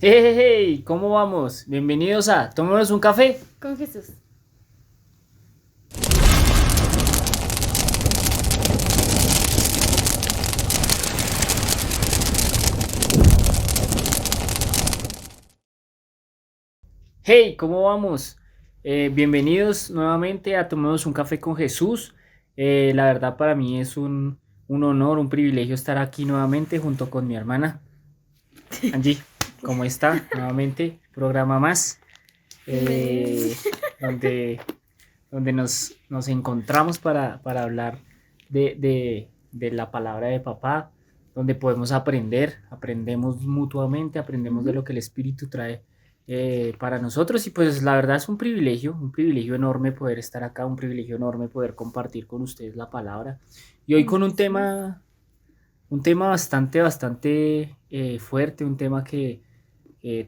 Hey, hey, hey, ¿cómo vamos? Bienvenidos a Tomémonos un café. Con Jesús. Hey, ¿cómo vamos? Bienvenidos nuevamente a Tomémonos un café con Jesús. La verdad para mí es un honor, un privilegio estar aquí nuevamente junto con mi hermana Angie. ¿Cómo está? Nuevamente, programa más Bienvenidos. eh, donde, donde nos encontramos para hablar de la palabra de papá, donde podemos aprendemos mutuamente, aprendemos de Ujú. lo que el Espíritu trae para nosotros y pues la verdad es un privilegio enorme poder estar acá, un privilegio enorme poder compartir con ustedes la palabra y hoy Con con Jesús. un tema bastante fuerte, un tema que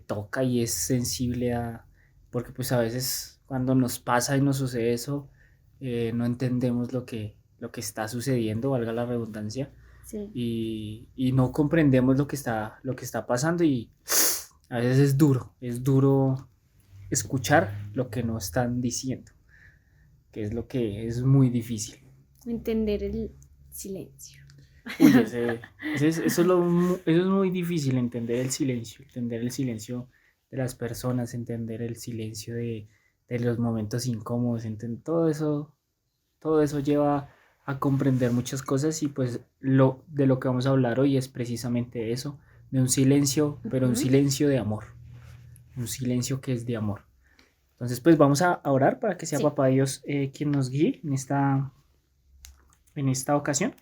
toca y es sensible porque pues a veces cuando nos pasa y nos sucede eso, no entendemos lo que está sucediendo, valga la redundancia, Sí. y no comprendemos lo que está pasando y a veces es duro escuchar lo que nos están diciendo, que es lo que es muy difícil. Entender el silencio. Uy, eso eso es muy difícil, entender el silencio de las personas, entender el silencio de los momentos incómodos, todo eso lleva a comprender muchas cosas y pues de lo que vamos a hablar hoy es precisamente eso, de un silencio, pero un Ujú. silencio de amor, un silencio que es de amor. Entonces pues vamos a orar para que sea Sí. Papá Dios quien nos guíe en esta ocasión.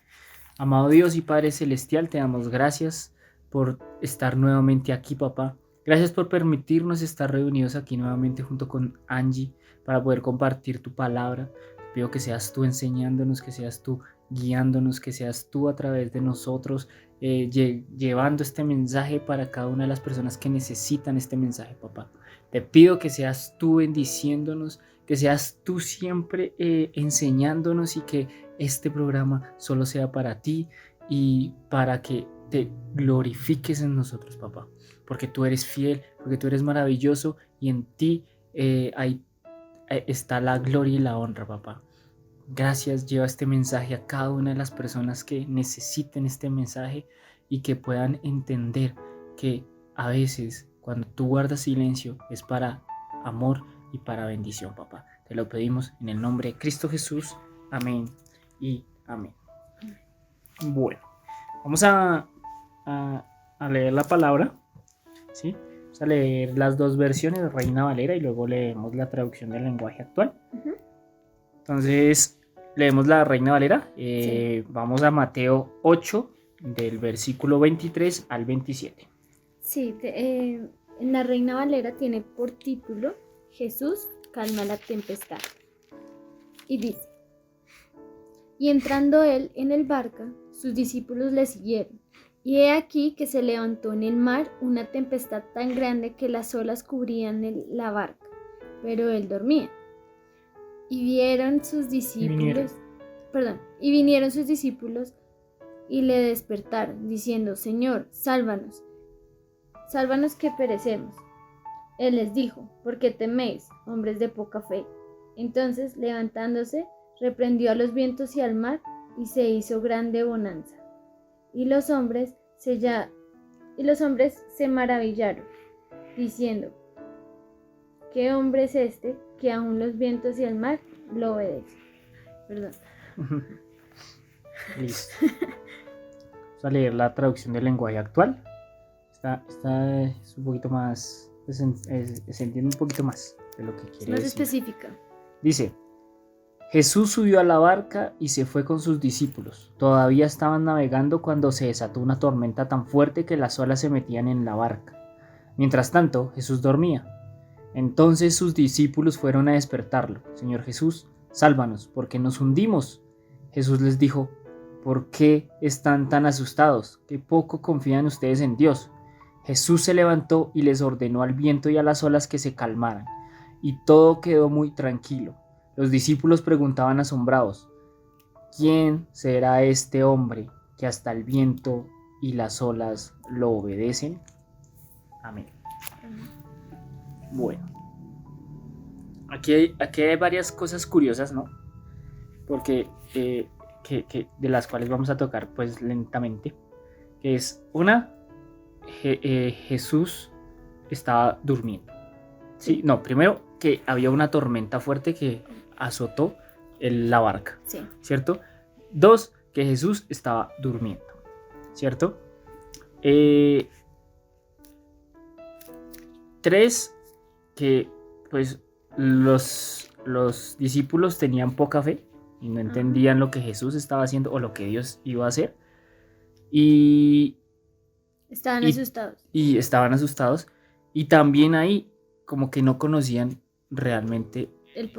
Amado Dios y Padre Celestial, te damos gracias por estar nuevamente aquí, papá. Gracias por permitirnos estar reunidos aquí nuevamente junto con Angie para poder compartir tu palabra. Te pido que seas tú enseñándonos, que seas tú guiándonos, que seas tú a través de nosotros llevando este mensaje para cada una de las personas que necesitan este mensaje, papá. Te pido que seas tú bendiciéndonos, que seas tú siempre enseñándonos y que este programa solo sea para ti y para que te glorifiques en nosotros, papá. Porque tú eres fiel, porque tú eres maravilloso y en ti está la gloria y la honra, papá. Gracias, lleva este mensaje a cada una de las personas que necesiten este mensaje y que puedan entender que a veces cuando tú guardas silencio es para amor y para bendición, papá. Te lo pedimos en el nombre de Cristo Jesús. Amén y amén. Bueno, vamos a leer la palabra, ¿sí? Vamos a leer las dos versiones de Reina Valera y luego leemos la traducción del lenguaje actual. Ujú. Entonces, leemos la Reina Valera. Sí. Vamos a Mateo 8, del versículo 23 al 27. Sí. En la Reina Valera tiene por título Jesús calma la tempestad. Y dice, y entrando él en el barca, sus discípulos le siguieron. Y he aquí que se levantó en el mar una tempestad tan grande que las olas cubrían la barca, pero él dormía. Y vieron sus Vinieron. discípulos, y vinieron sus discípulos y le despertaron, diciendo, Señor, sálvanos, sálvanos que perecemos. Él les dijo, ¿por qué teméis, hombres de poca fe? Entonces, levantándose, reprendió a los vientos y al mar, y se hizo grande bonanza. Y los hombres se maravillaron, diciendo, ¿qué hombre es este que aun los vientos y el mar lo obedecen? Perdón. Listo. Vamos a leer la traducción del lenguaje actual. Esta es un poquito más, se entiende un poquito más de lo que Es quiere más decir. específica. Dice, Jesús subió a la barca y se fue con sus discípulos. Todavía estaban navegando cuando se desató una tormenta tan fuerte que las olas se metían en la barca. Mientras tanto, Jesús dormía. Entonces sus discípulos fueron a despertarlo. Señor Jesús, sálvanos, porque nos hundimos. Jesús les dijo, ¿por qué están tan asustados? ¿Qué poco confían ustedes en Dios? Jesús se levantó y les ordenó al viento y a las olas que se calmaran, y todo quedó muy tranquilo. Los discípulos preguntaban asombrados, ¿quién será este hombre que hasta el viento y las olas lo obedecen? Amén. Bueno, aquí hay varias cosas curiosas, ¿no? Porque de las cuales vamos a tocar pues lentamente. Que es una, Jesús estaba durmiendo. Sí, no, primero que había una tormenta fuerte que azotó la barca, Sí. ¿cierto? Dos, que Jesús estaba durmiendo, ¿cierto? Tres, que pues los discípulos tenían poca fe y no entendían lo que Jesús estaba haciendo o lo que Dios iba a hacer. Y asustados. Y estaban asustados. Y también ahí como que no conocían realmente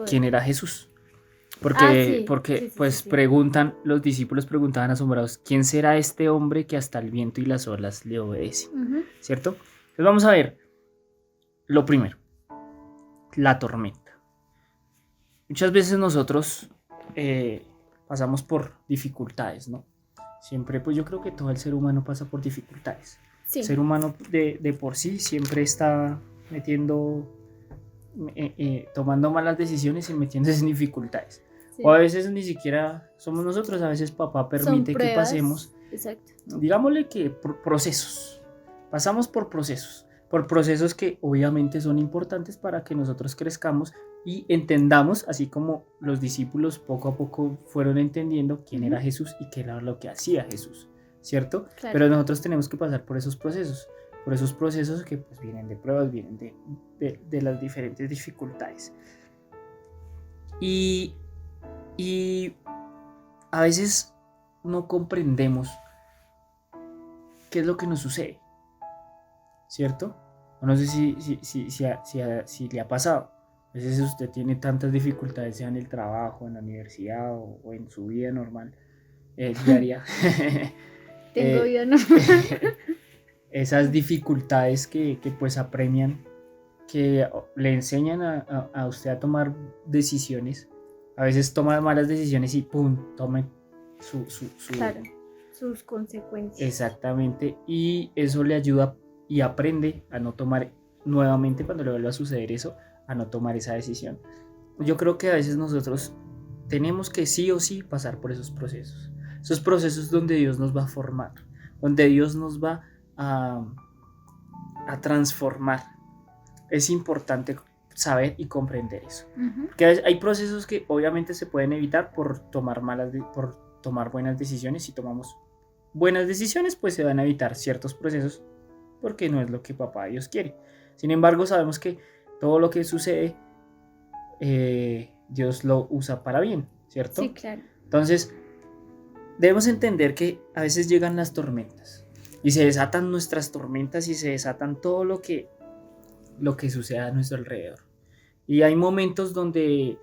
quién era Jesús. Porque sí. preguntan, los discípulos preguntaban asombrados, ¿quién será este hombre que hasta el viento y las olas le obedecen? Uh-huh. ¿Cierto? Entonces vamos a ver lo primero, la tormenta. Muchas veces nosotros pasamos por dificultades, ¿no? Siempre, pues yo creo que todo el ser humano pasa por dificultades. Sí. El ser humano de por sí siempre está tomando malas decisiones y metiéndose en dificultades. Sí. O a veces ni siquiera somos nosotros, a veces papá permite que pasemos. Exacto. Digámosle que procesos. Pasamos por procesos que obviamente son importantes para que nosotros crezcamos y entendamos, así como los discípulos poco a poco fueron entendiendo quién era Jesús y qué era lo que hacía Jesús, ¿cierto? Claro. Pero nosotros tenemos que pasar por esos procesos que pues vienen de pruebas, vienen de las diferentes dificultades. Y a veces no comprendemos qué es lo que nos sucede, ¿cierto? No sé si le ha pasado. A veces usted tiene tantas dificultades, sea en el trabajo, en la universidad o en su vida normal, diaria. Tengo vida normal. Esas dificultades que pues apremian, que le enseñan a usted a tomar decisiones. A veces toma malas decisiones y ¡pum! Tome claro, sus consecuencias. Exactamente. Y eso le ayuda y aprende a no tomar nuevamente, cuando le vuelva a suceder eso, a no tomar esa decisión. Yo creo que a veces nosotros tenemos que sí o sí pasar por esos procesos donde Dios nos va a formar, donde Dios nos va a transformar. Es importante saber y comprender eso. Porque hay procesos que obviamente se pueden evitar por tomar buenas decisiones. Si tomamos buenas decisiones, pues se van a evitar ciertos procesos, porque no es lo que papá Dios quiere. Sin embargo, sabemos que todo lo que sucede, Dios lo usa para bien, ¿cierto? Sí, claro. Entonces, debemos entender que a veces llegan las tormentas y se desatan nuestras tormentas y se desatan todo lo que sucede a nuestro alrededor. Y hay momentos donde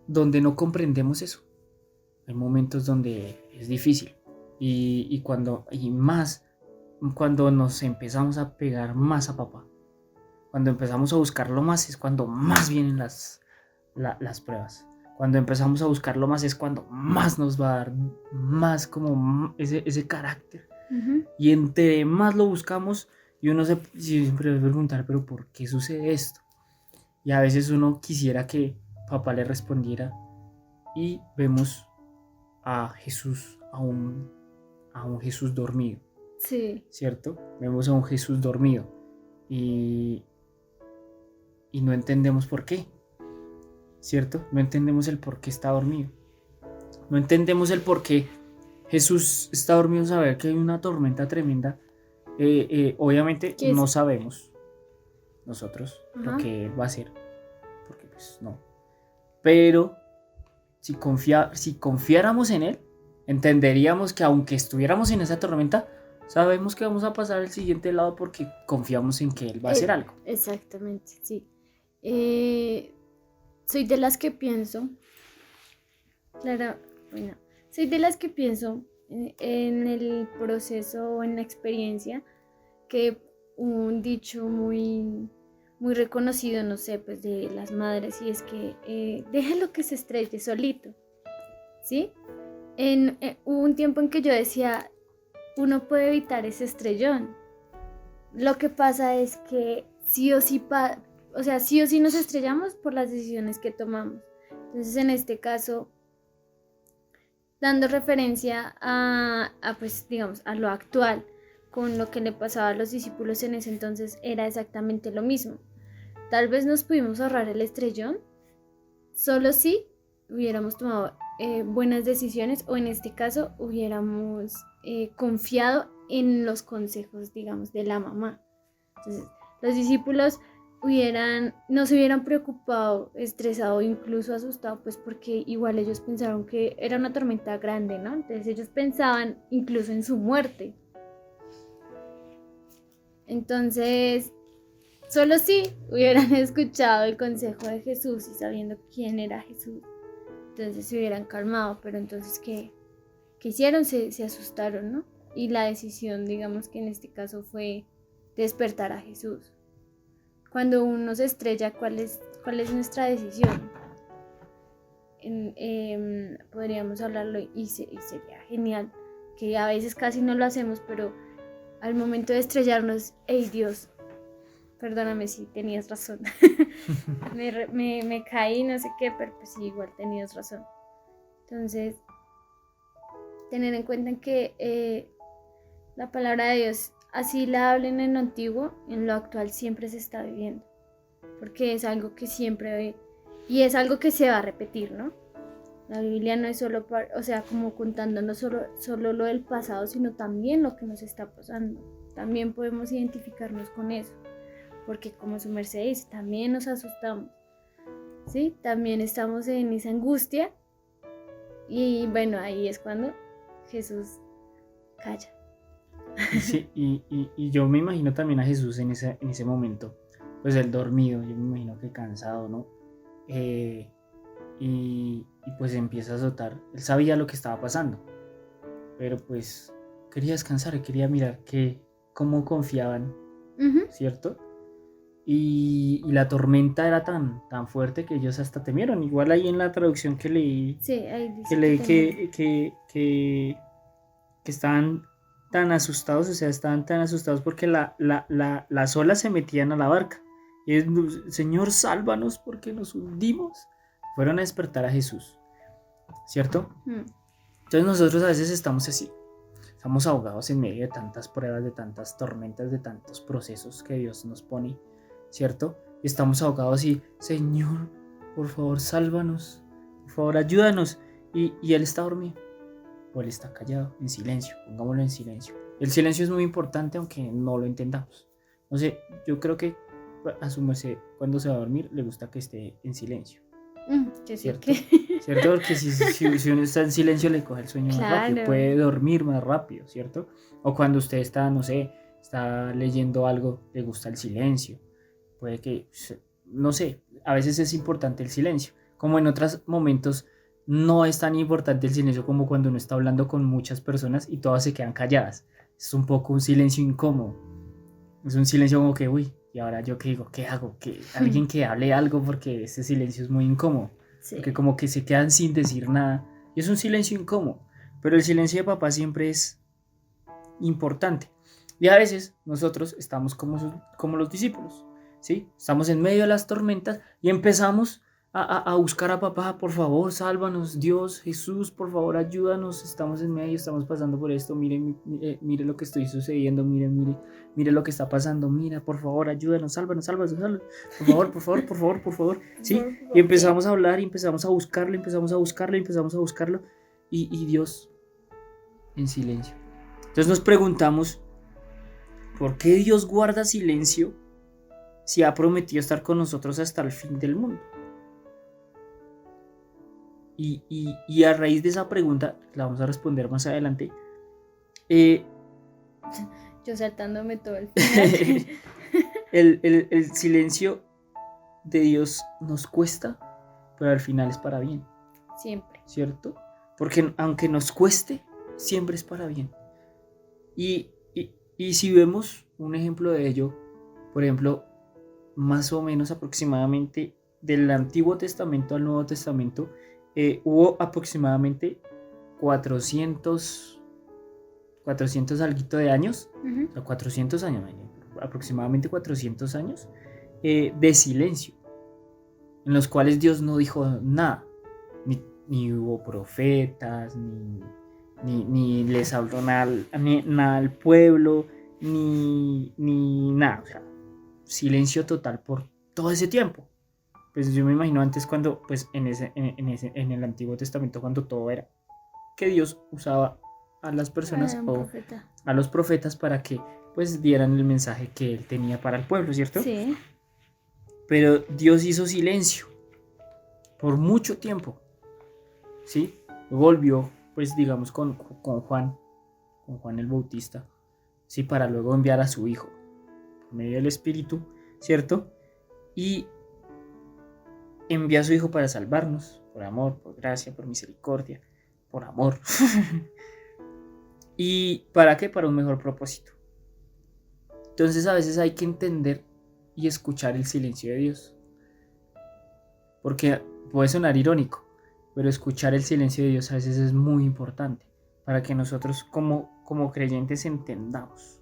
no comprendemos eso. Hay momentos donde es difícil. Y más cuando nos empezamos a pegar más a papá. Cuando empezamos a buscarlo más es cuando más vienen las pruebas. Cuando empezamos a buscarlo más es cuando más nos va a dar más como ese carácter. Y entre más lo buscamos, y uno siempre debe preguntar, pero ¿por qué sucede esto? Y a veces uno quisiera que papá le respondiera, y vemos a Jesús, a un Jesús dormido. Sí. ¿Cierto? Vemos a un Jesús dormido y no entendemos por qué, ¿cierto? No entendemos el por qué está dormido. No entendemos el por qué Jesús está dormido, saber que hay una tormenta tremenda. Obviamente no sabemos nosotros lo que Él va a hacer, porque pues no. Pero si confiáramos en Él, entenderíamos que aunque estuviéramos en esa tormenta, sabemos que vamos a pasar al siguiente lado porque confiamos en que Él va a hacer algo. Exactamente, sí. Soy de las que pienso, en el proceso o en la experiencia, que un dicho muy, muy reconocido, no sé, pues de las madres, y es que déjalo que se estrelle solito, ¿sí? Hubo un tiempo en que yo decía, uno puede evitar ese estrellón. Lo que pasa es que sí o sí, o sea, sí o sí nos estrellamos por las decisiones que tomamos. Entonces, en este caso, dando referencia pues, digamos, a lo actual, con lo que le pasaba a los discípulos en ese entonces, era exactamente lo mismo. Tal vez nos pudimos ahorrar el estrellón, solo si hubiéramos tomado buenas decisiones o en este caso hubiéramos confiado en los consejos, digamos, de la mamá. Entonces, los discípulos no se hubieran preocupado, estresado, incluso asustado, pues porque igual ellos pensaron que era una tormenta grande, ¿no? Entonces ellos pensaban incluso en su muerte. Entonces, solo si hubieran escuchado el consejo de Jesús y sabiendo quién era Jesús, entonces se hubieran calmado, pero entonces, ¿qué hicieron? Se asustaron, ¿no? Y la decisión, digamos que en este caso fue despertar a Jesús. Cuando uno se estrella, ¿cuál es nuestra decisión? Podríamos hablarlo y sería genial, que a veces casi no lo hacemos, pero al momento de estrellarnos, ¡hey Dios! Perdóname si tenías razón. me caí, no sé qué, pero pues sí, igual tenías razón. Entonces, tener en cuenta que la palabra de Dios, así la hablen en lo antiguo, en lo actual siempre se está viviendo. Porque es algo que siempre ve y es algo que se va a repetir, ¿no? La Biblia no es solo, como contándonos solo lo del pasado, sino también lo que nos está pasando. También podemos identificarnos con eso. Porque como su merced dice, también nos asustamos, ¿sí? También estamos en esa angustia y bueno, ahí es cuando Jesús calla. Sí, y yo me imagino también a Jesús en ese momento, pues él dormido, yo me imagino que cansado, ¿no? Y pues empieza a azotar, él sabía lo que estaba pasando, pero pues quería descansar, quería mirar cómo confiaban, ¿cierto? Y la tormenta era tan fuerte que ellos hasta temieron. Igual ahí en la traducción que leí, sí, ahí dice que leí que estaban tan asustados, o sea, estaban tan asustados porque las olas se metían a la barca. Y es, Señor, sálvanos porque nos hundimos. Fueron a despertar a Jesús, ¿cierto? Entonces nosotros a veces estamos así. Estamos ahogados en medio de tantas pruebas, de tantas tormentas, de tantos procesos que Dios nos pone, ¿cierto? Y estamos ahogados y, Señor, por favor, sálvanos, por favor, ayúdanos. Y Él está dormido, o Él está callado, en silencio, pongámoslo en silencio. El silencio es muy importante aunque no lo entendamos. No sé, yo creo que a su merced, cuando se va a dormir, le gusta que esté en silencio. ¿Cierto? ¿Cierto? Porque si uno está en silencio le coge el sueño más rápido, puede dormir más rápido, ¿cierto? O cuando usted está, no sé, está leyendo algo, le gusta el silencio. Puede que, no sé, a veces es importante el silencio. Como en otros momentos no es tan importante el silencio como cuando uno está hablando con muchas personas y todas se quedan calladas. Es un poco un silencio incómodo. Es un silencio como que, uy, ¿y ahora yo qué digo? ¿Qué hago? Alguien que hable algo porque ese silencio es muy incómodo. Sí. Porque como que se quedan sin decir nada. Y es un silencio incómodo. Pero el silencio de papá siempre es importante. Y a veces nosotros estamos como los discípulos, ¿sí? Estamos en medio de las tormentas y empezamos a buscar a papá, por favor, sálvanos, Dios, Jesús, por favor, ayúdanos, estamos en medio, estamos pasando por esto, mire lo que estoy sucediendo, mire lo que está pasando, mira, por favor, ayúdanos, sálvanos, por favor, ¿sí? Y empezamos a hablar, y empezamos a buscarlo, y Dios en silencio. Entonces nos preguntamos, ¿por qué Dios guarda silencio si ha prometido estar con nosotros hasta el fin del mundo? Y a raíz de esa pregunta, la vamos a responder más adelante. Yo saltándome todo el final. el silencio de Dios nos cuesta, pero al final es para bien. Siempre. ¿Cierto? Porque aunque nos cueste, siempre es para bien. Y si vemos un ejemplo de ello, por ejemplo, más o menos aproximadamente del Antiguo Testamento al Nuevo Testamento, hubo aproximadamente 400 alguito de años, 400 años, aproximadamente 400 años de silencio, en los cuales Dios no dijo nada, ni hubo profetas, ni les habló nada al pueblo, ni nada, o sea, silencio total por todo ese tiempo. Pues yo me imagino antes cuando, pues en el Antiguo Testamento, cuando todo era que Dios usaba a las personas o a los profetas para que pues dieran el mensaje que él tenía para el pueblo, ¿cierto? Sí. Pero Dios hizo silencio por mucho tiempo, ¿sí? Volvió, pues digamos, con Juan el Bautista, ¿sí? Para luego enviar a su hijo por medio del Espíritu, ¿cierto? Y envía a su hijo para salvarnos, por amor, por gracia, por misericordia, por amor. ¿Y para qué? Para un mejor propósito. Entonces a veces hay que entender y escuchar el silencio de Dios. Porque puede sonar irónico, pero escuchar el silencio de Dios a veces es muy importante para que nosotros como creyentes entendamos,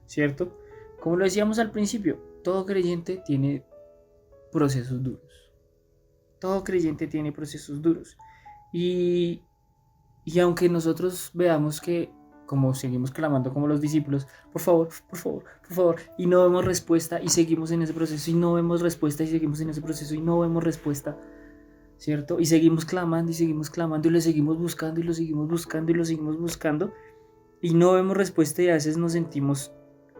¿cierto? Como lo decíamos al principio, todo creyente tiene procesos duros. Todo creyente tiene procesos duros. Y aunque nosotros veamos que, como seguimos clamando como los discípulos, por favor, por favor, por favor, y no vemos respuesta y seguimos en ese proceso y no vemos respuesta y seguimos en ese proceso y no vemos respuesta, ¿cierto? Y seguimos clamando y lo seguimos buscando y lo seguimos buscando y lo seguimos buscando y no vemos respuesta y a veces nos sentimos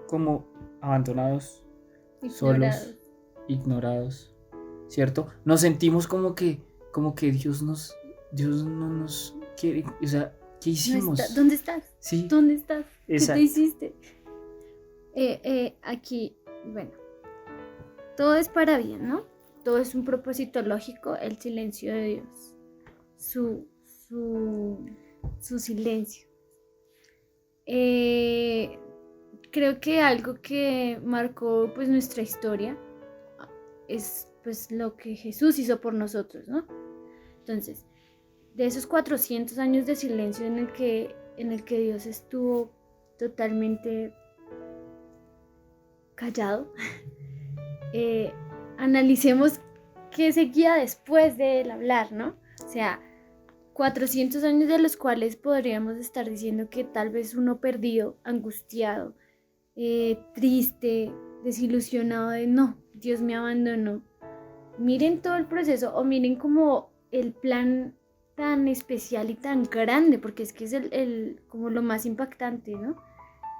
como abandonados, solos, ignorados, ¿cierto? Nos sentimos como que Dios no nos quiere, o sea, ¿qué hicimos? No ¿Dónde estás? ¿Sí? ¿Dónde estás? Exacto. ¿Qué te hiciste? Aquí, bueno, todo es para bien, ¿no? Todo es un propósito lógico, el silencio de Dios, su silencio. Creo que algo que marcó pues nuestra historia es pues lo que Jesús hizo por nosotros, ¿no? Entonces, de esos 400 años de silencio en el que Dios estuvo totalmente callado, analicemos qué seguía después de él hablar, ¿no? O sea, 400 años de los cuales podríamos estar diciendo que tal vez uno perdido, angustiado, triste, desilusionado de no, Dios me abandonó. Miren todo el proceso o miren como el plan tan especial y tan grande, porque es que es como lo más impactante, ¿no?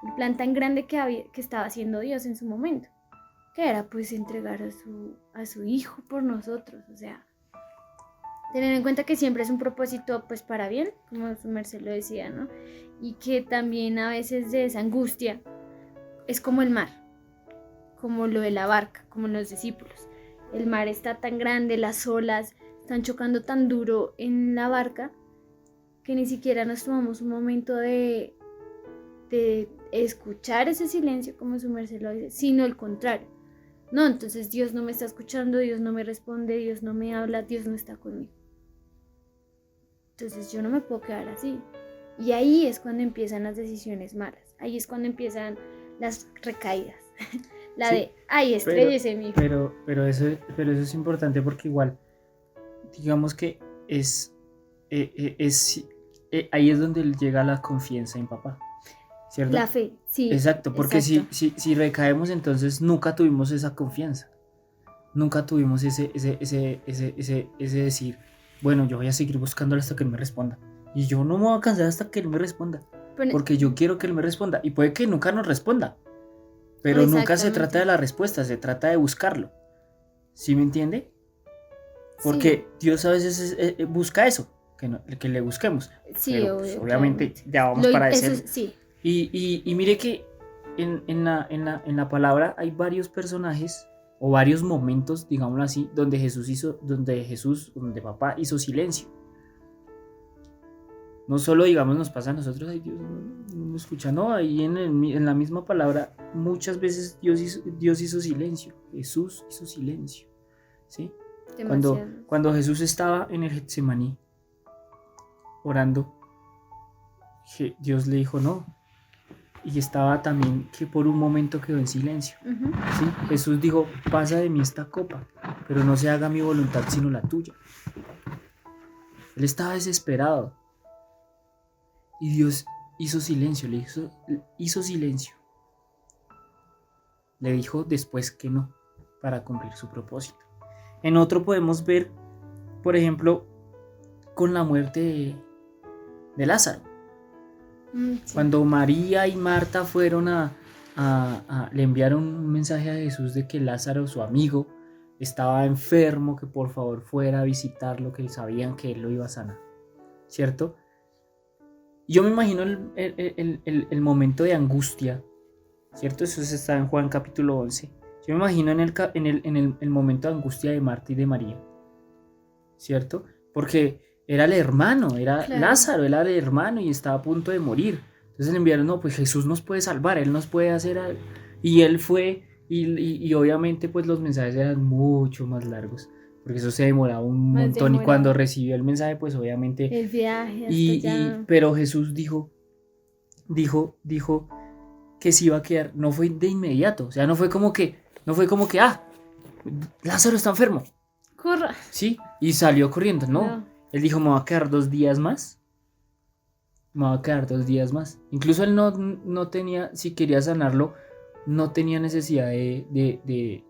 El plan tan grande que estaba haciendo Dios en su momento, que era pues entregar a su hijo por nosotros, o sea, tener en cuenta que siempre es un propósito pues para bien, como su merced lo decía, ¿no? Y que también a veces de esa angustia es como el mar, como lo de la barca, como los discípulos. El mar está tan grande, las olas están chocando tan duro en la barca que ni siquiera nos tomamos un momento de escuchar ese silencio, como su merced lo dice, sino el contrario. No, entonces Dios no me está escuchando, Dios no me responde, Dios no me habla, Dios no está conmigo. Entonces yo no me puedo quedar así. Y ahí es cuando empiezan las decisiones malas, ahí es cuando empiezan las recaídas. La sí, de, ay, estrellese mi hijo. Pero eso es importante porque igual, digamos que ahí es donde llega la confianza en papá, ¿cierto? La fe, sí. Exacto, porque exacto. Si recaemos, entonces nunca tuvimos esa confianza. Nunca tuvimos ese decir, bueno, yo voy a seguir buscándolo hasta que él me responda. Y yo no me voy a cansar hasta que él me responda. Porque yo quiero que él me responda. Y puede que nunca nos responda. Pero nunca se trata de la respuesta, se trata de buscarlo. ¿Sí me entiende? Porque sí. Dios a veces busca eso, que le busquemos. Sí, pero pues, obviamente ya vamos para ese. Sí. Y mire que en la palabra hay varios personajes o varios momentos, digámoslo así, donde donde papá hizo silencio. No solo, digamos, nos pasa a nosotros, ay, Dios no escucha, no, ahí en la misma palabra, muchas veces Dios hizo silencio, Jesús hizo silencio, ¿sí? Cuando Jesús estaba en el Getsemaní, orando, Dios le dijo, no, y estaba también que por un momento quedó en silencio. Ujú. ¿Sí? Jesús dijo, pasa de mí esta copa, pero no se haga mi voluntad sino la tuya. Él estaba desesperado y Dios hizo silencio, hizo silencio. Le dijo después que no, para cumplir su propósito. En otro podemos ver, por ejemplo, con la muerte de Lázaro. Sí. Cuando María y Marta fueron le enviaron un mensaje a Jesús de que Lázaro, su amigo, estaba enfermo, que por favor fuera a visitarlo, que sabían que él lo iba a sanar, ¿cierto? Yo me imagino el momento de angustia, ¿cierto? Eso está en Juan capítulo 11. Yo me imagino el momento de angustia de Marta y de María, ¿cierto? Porque era el hermano, era Claro. Lázaro, era el hermano y estaba a punto de morir. Entonces le enviaron, no, pues Jesús nos puede salvar, Él nos puede hacer algo. Y Él fue, y obviamente pues los mensajes eran mucho más largos, porque eso se demoraba un Más montón. Y demorado. cuando recibió el mensaje, pues obviamente... El viaje hasta allá. Pero Jesús dijo que se iba a quedar, no fue de inmediato, o sea, no fue como que, Lázaro está enfermo, Corra. ¿sí? Y salió corriendo, no. Él dijo, me va a quedar 2 días más. Incluso él no tenía, si quería sanarlo, no tenía necesidad de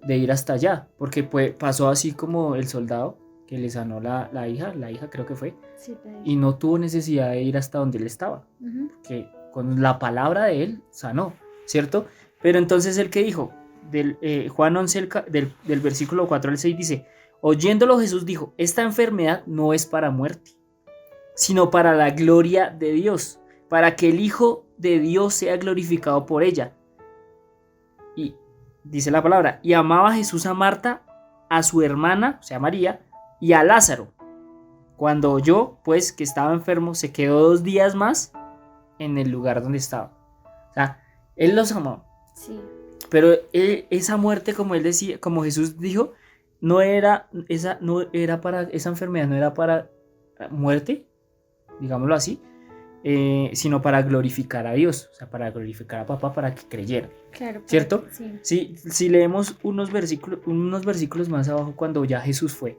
ir hasta allá. Porque pasó así como el soldado que le sanó la hija creo que fue. Sí, Y no tuvo necesidad de ir hasta donde él estaba. Ujú. Porque con la palabra de él sanó, ¿cierto? Pero entonces el que dijo, Juan 11, del versículo 4 al 6 dice, oyéndolo Jesús dijo, esta enfermedad no es para muerte, sino para la gloria de Dios, para que el Hijo de Dios sea glorificado por ella. Y dice la palabra, y amaba Jesús a Marta, a su hermana, o sea María, y a Lázaro. Cuando oyó, pues, que estaba enfermo, se quedó 2 días más en el lugar donde estaba. O sea, él los amó. Sí. Pero esa muerte, como él decía, como Jesús dijo, esa enfermedad no era para muerte, digámoslo así, sino para glorificar a Dios, o sea, para glorificar a papá, para que creyera. Claro. ¿Cierto? Sí. Si leemos unos versículos más abajo, cuando ya Jesús fue,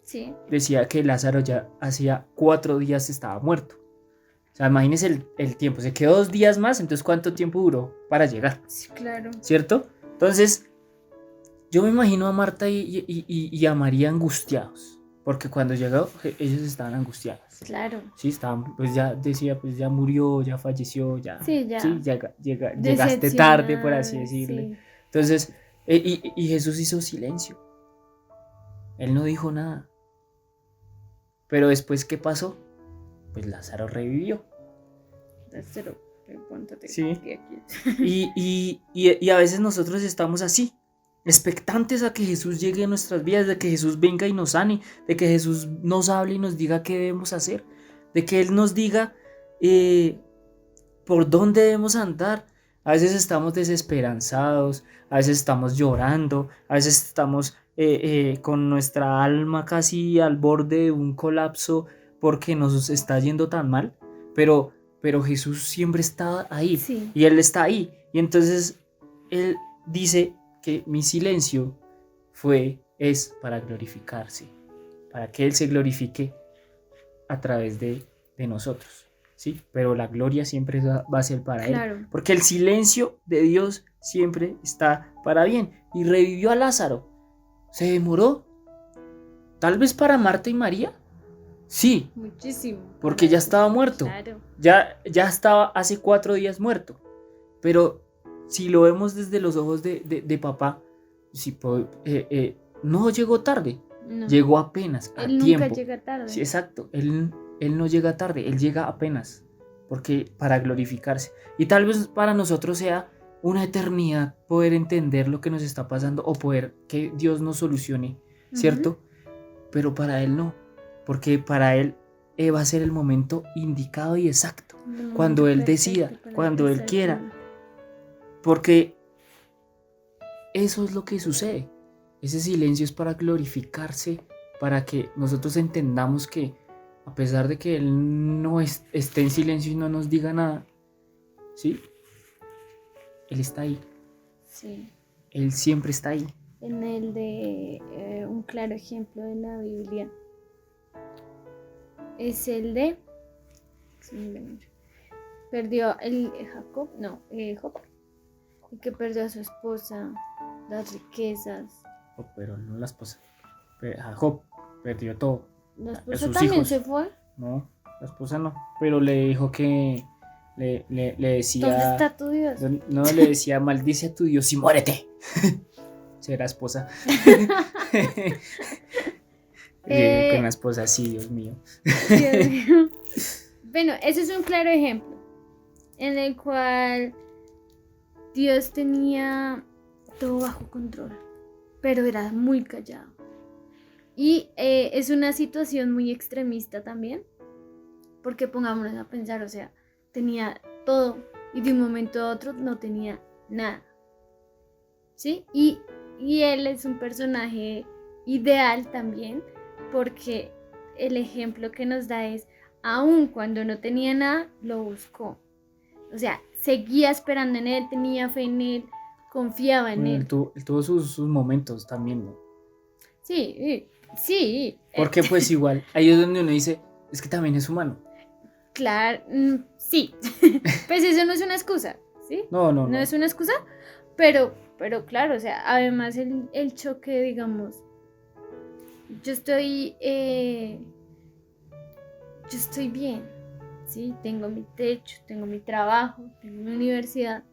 sí, decía que Lázaro ya hacía 4 días estaba muerto. O sea, imagínense el tiempo, se quedó 2 días más, entonces ¿cuánto tiempo duró para llegar? Sí, claro. ¿Cierto? Entonces, yo me imagino a Marta y a María angustiados, porque cuando llegó, ellos estaban angustiados. Claro. Sí, estaban, pues ya decía, pues ya murió, ya falleció, ya. Sí, ya. Sí, llegaste tarde, por así decirle. Sí. Entonces, y Jesús hizo silencio. Él no dijo nada. Pero después, ¿qué pasó? Pues Lázaro revivió. Lázaro, pregúntate. Sí. Y a veces nosotros estamos así, expectantes a que Jesús llegue a nuestras vidas, de que Jesús venga y nos sane, de que Jesús nos hable y nos diga qué debemos hacer, de que Él nos diga por dónde debemos andar. A veces estamos desesperanzados, a veces estamos llorando, a veces estamos con nuestra alma casi al borde de un colapso porque nos está yendo tan mal, pero Jesús siempre está ahí, Sí. y Él está ahí, y entonces Él dice que mi silencio es para glorificarse, para que Él se glorifique a través de nosotros, ¿sí? Pero la gloria siempre va a ser para Claro. Él, porque el silencio de Dios siempre está para bien. Y revivió a Lázaro. ¿Se demoró? Tal vez para Marta y María. Sí, Muchísimo. porque ya estaba muerto. Claro. Ya estaba hace 4 días muerto. Pero si lo vemos desde los ojos de papá, no llegó tarde, No. llegó apenas, a Él tiempo. nunca llega tarde. Sí, exacto, él no llega tarde, él llega apenas, porque para glorificarse. Y tal vez para nosotros sea una eternidad poder entender lo que nos está pasando o poder que Dios nos solucione, ¿cierto? Pero para él no, porque para él va a ser el momento indicado y exacto, cuando él decida, cuando él quiera, porque eso es lo que sucede. Ese silencio es para glorificarse, para que nosotros entendamos que a pesar de que él no esté en silencio y no nos diga nada, ¿sí? Él está ahí. Sí. Él siempre está ahí. En el de un claro ejemplo de la Biblia es el de perdió el Jacob, no, Job, el que perdió a su esposa, las riquezas. Oh, pero no la esposa. Job perdió todo. La A esposa sus también hijos. se fue. No, la esposa no. Pero le dijo que le decía. ¿Dónde está tu Dios? No, le decía, maldice a tu Dios y muérete. Será esposa. Con una esposa así, Dios mío. Dios mío. Bueno, ese es un claro ejemplo en el cual Dios tenía todo bajo control, pero era muy callado. Y es una situación muy extremista también, porque pongámonos a pensar, o sea, tenía todo y de un momento a otro no tenía nada. ¿Sí? Y él es un personaje ideal también, porque el ejemplo que nos da es, aun cuando no tenía nada, lo buscó. O sea, seguía esperando en él, tenía fe en él, confiaba en él. Él tuvo sus momentos también, ¿no? Sí, sí. Porque pues igual, ahí es donde uno dice, es que también es humano. Claro, sí. Pues eso no es una excusa, ¿sí? No. No es una excusa, pero claro, o sea, además el choque, digamos, yo estoy bien, ¿sí? Tengo mi techo, tengo mi trabajo, tengo mi universidad,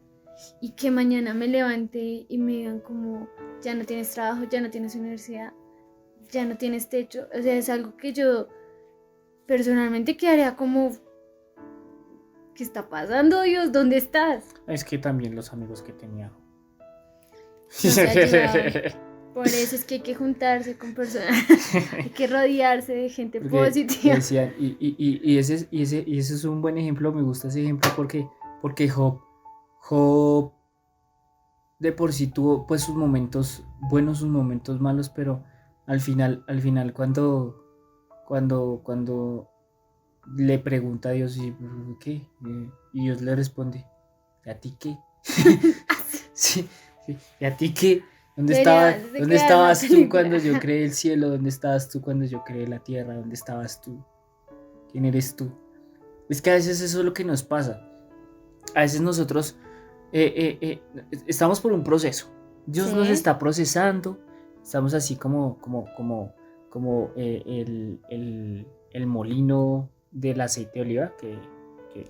y que mañana me levante y me digan como, ya no tienes trabajo, ya no tienes universidad, ya no tienes techo. O sea, es algo que yo personalmente quedaría como, ¿qué está pasando, Dios? ¿Dónde estás? Es que también los amigos que tenía. No se ayudaban. Por eso es que hay que juntarse con personas, hay que rodearse de gente Porque positiva. decían, y ese es un buen ejemplo, me gusta ese ejemplo porque Job de por sí tuvo pues sus momentos buenos, sus momentos malos, pero al final cuando le pregunta a Dios, ¿qué? Y Dios le responde, ¿y a ti qué? Sí, ¿y a ti qué? ¿Dónde estabas tú cuando yo creé el cielo? ¿Dónde estabas tú cuando yo creé la tierra? ¿Dónde estabas tú? ¿Quién eres tú? Es que a veces eso es lo que nos pasa. A veces nosotros estamos por un proceso. Dios Sí. nos está procesando. Estamos así como el molino del aceite de oliva que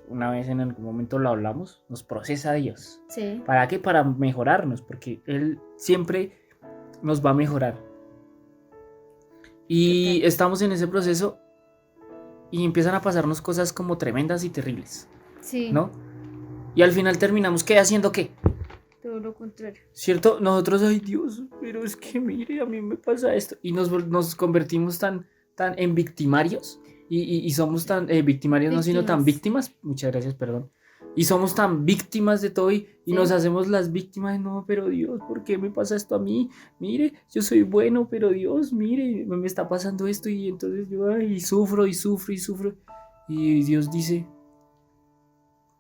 una vez en algún momento lo hablamos. Nos procesa Dios. Sí. ¿Para qué? Para mejorarnos, porque Él siempre nos va a mejorar. Y estamos en ese proceso y empiezan a pasarnos cosas como tremendas y terribles. Sí. ¿No? Y al final terminamos, ¿qué? ¿Haciendo qué? Todo lo contrario. ¿Cierto? Nosotros, ay Dios, pero es que mire, a mí me pasa esto. Y nos convertimos tan en victimarios. Y somos tan victimarios, no, sino tan víctimas. Muchas gracias, perdón. Y somos tan víctimas de todo y Sí. nos hacemos las víctimas. No, pero Dios, ¿por qué me pasa esto a mí? Mire, yo soy bueno, pero Dios, mire, me está pasando esto. Y entonces yo sufro. Y Dios dice,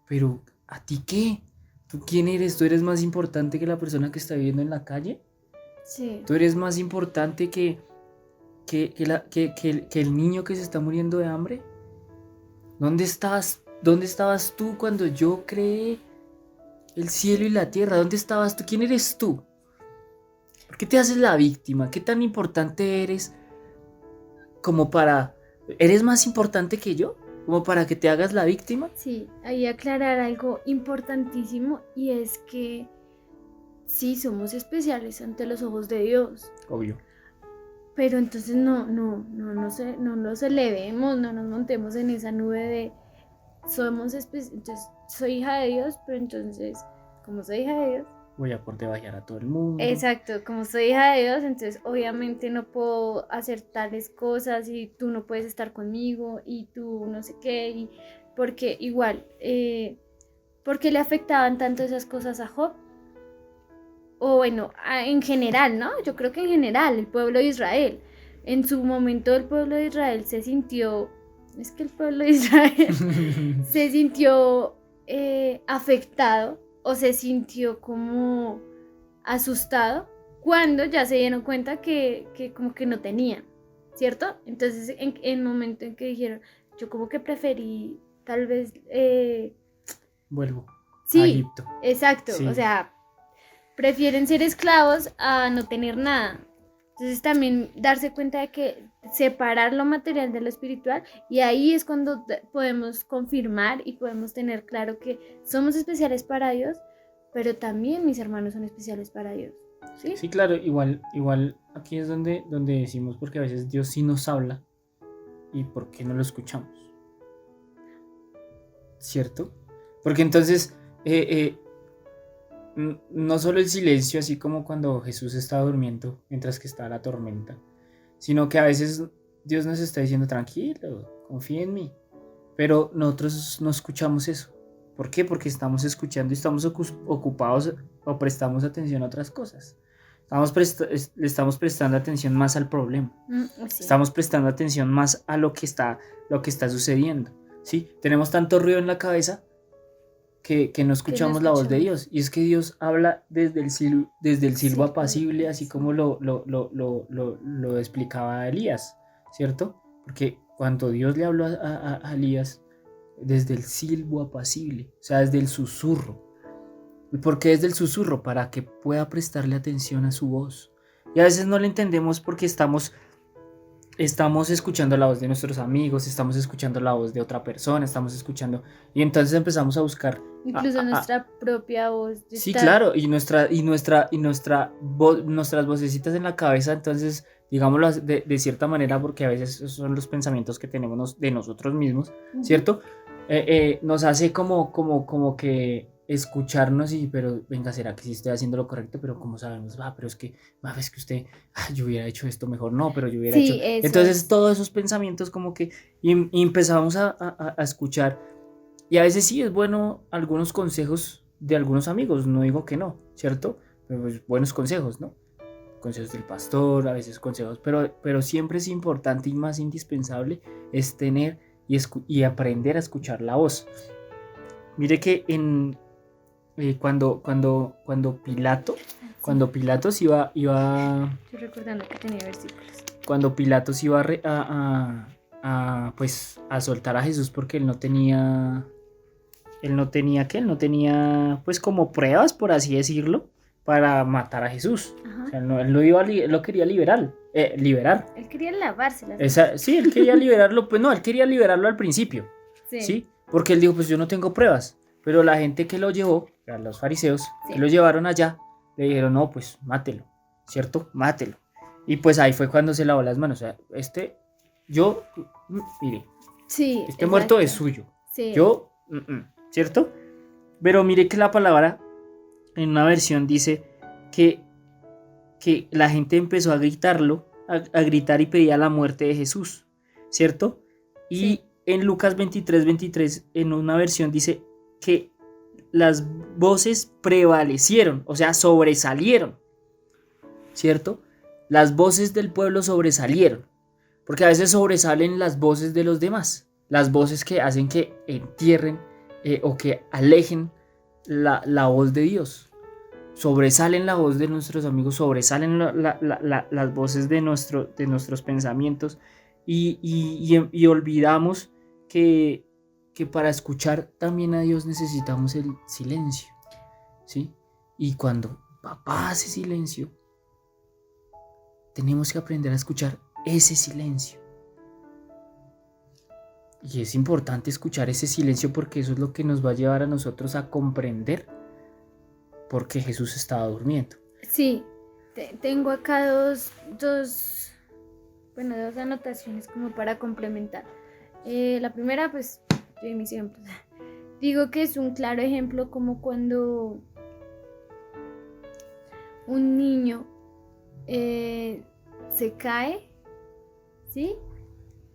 pero ¿a ti qué? ¿Tú quién eres? ¿Tú eres más importante que la persona que está viviendo en la calle? Sí. ¿Tú eres más importante que el niño que se está muriendo de hambre? ¿Dónde estabas tú cuando yo creé el cielo y la tierra? ¿Dónde estabas tú? ¿Quién eres tú? ¿Por qué te haces la víctima? ¿Qué tan importante eres como para... ¿Eres más importante que yo? ¿Como para que te hagas la víctima? Sí, ahí aclarar algo importantísimo, y es que sí somos especiales ante los ojos de Dios. Obvio. Pero entonces no nos elevemos, no nos montemos en esa nube de somos especiales. Entonces soy hija de Dios, pero entonces, como soy hija de Dios, voy a por debajear a todo el mundo. Exacto, como soy hija de Dios, entonces obviamente no puedo hacer tales cosas y tú no puedes estar conmigo y tú no sé qué, y porque igual, ¿por qué le afectaban tanto esas cosas a Job? O bueno, en general, ¿no? Yo creo que en general, el pueblo de Israel. En su momento el pueblo de Israel se sintió, es que el pueblo de Israel se sintió afectado o se sintió como asustado cuando ya se dieron cuenta que como que no tenían, ¿cierto? Entonces en el momento en que dijeron, yo como que preferí tal vez... Vuelvo a sí, Egipto. exacto, Sí. o sea, prefieren ser esclavos a no tener nada. Entonces también darse cuenta de que separar lo material de lo espiritual, y ahí es cuando podemos confirmar y podemos tener claro que somos especiales para Dios, pero también mis hermanos son especiales para Dios. Sí, Sí, claro, igual aquí es donde decimos porque a veces Dios sí nos habla y por qué no lo escuchamos, ¿cierto? Porque entonces no solo el silencio, así como cuando Jesús está durmiendo mientras que está la tormenta, sino que a veces Dios nos está diciendo tranquilo, confía en mí, pero nosotros no escuchamos eso. ¿Por qué? Porque estamos escuchando y estamos ocupados o prestamos atención a otras cosas. Le estamos prestando atención más al problema. sí. Estamos prestando atención más a lo que está sucediendo. ¿Sí? Tenemos tanto ruido en la cabeza que no escuchamos la voz de Dios. Y es que Dios habla desde el silbo apacible, así como lo explicaba Elías, ¿cierto? Porque cuando Dios le habló a Elías, desde el silbo apacible, o sea, desde el susurro. ¿Y por qué desde el susurro? Para que pueda prestarle atención a su voz. Y a veces no le entendemos porque estamos escuchando la voz de nuestros amigos, estamos escuchando la voz de otra persona, estamos escuchando, y entonces empezamos a buscar incluso nuestra propia voz. Sí, claro, y nuestras vocecitas en la cabeza, entonces, digámoslo de cierta manera, porque a veces esos son los pensamientos que tenemos de nosotros mismos, ¿cierto? Nos hace como que escucharnos y, pero venga, ¿será que sí estoy haciendo lo correcto? Pero ¿cómo sabemos? Pero es que usted, yo hubiera hecho esto mejor, no, pero yo hubiera hecho... Entonces todos esos pensamientos como que y empezamos a escuchar, y a veces sí es bueno algunos consejos de algunos amigos, no digo que no, ¿cierto? Pero pues, buenos consejos, ¿no? Consejos del pastor, a veces consejos, pero siempre es importante y más indispensable es tener y aprender a escuchar la voz. Mire que cuando Pilatos iba Estoy recordando que tenía versículos. Cuando Pilatos iba pues a soltar a Jesús porque él no tenía pues como pruebas, por así decirlo, para matar a Jesús. O sea, él lo quería liberar. Él quería lavarse las manos. Sí, él quería liberarlo, pues no, él quería liberarlo al principio. Sí. Porque él dijo, pues yo no tengo pruebas. Pero la gente que lo llevó, los fariseos, que lo llevaron allá, le dijeron, no, pues mátelo, ¿cierto? Mátelo. Y pues ahí fue cuando se lavó las manos. O sea, mire, este muerto es suyo. Sí. Yo, ¿cierto? Pero mire que la palabra en una versión dice que la gente empezó a gritar y pedía la muerte de Jesús, ¿cierto? Y en Lucas 23, en una versión dice que las voces prevalecieron, o sea, sobresalieron, ¿cierto? Las voces del pueblo sobresalieron, porque a veces sobresalen las voces de los demás, las voces que hacen que entierren o que alejen la voz de Dios. Sobresalen la voz de nuestros amigos, sobresalen las voces de nuestros pensamientos y olvidamos que para escuchar también a Dios necesitamos el silencio, ¿sí? Y cuando papá hace silencio, tenemos que aprender a escuchar ese silencio. Y es importante escuchar ese silencio porque eso es lo que nos va a llevar a nosotros a comprender por qué Jesús estaba durmiendo. Sí, tengo acá dos anotaciones como para complementar. La primera, pues, de mis ejemplos. Digo que es un claro ejemplo como cuando un niño se cae, ¿sí?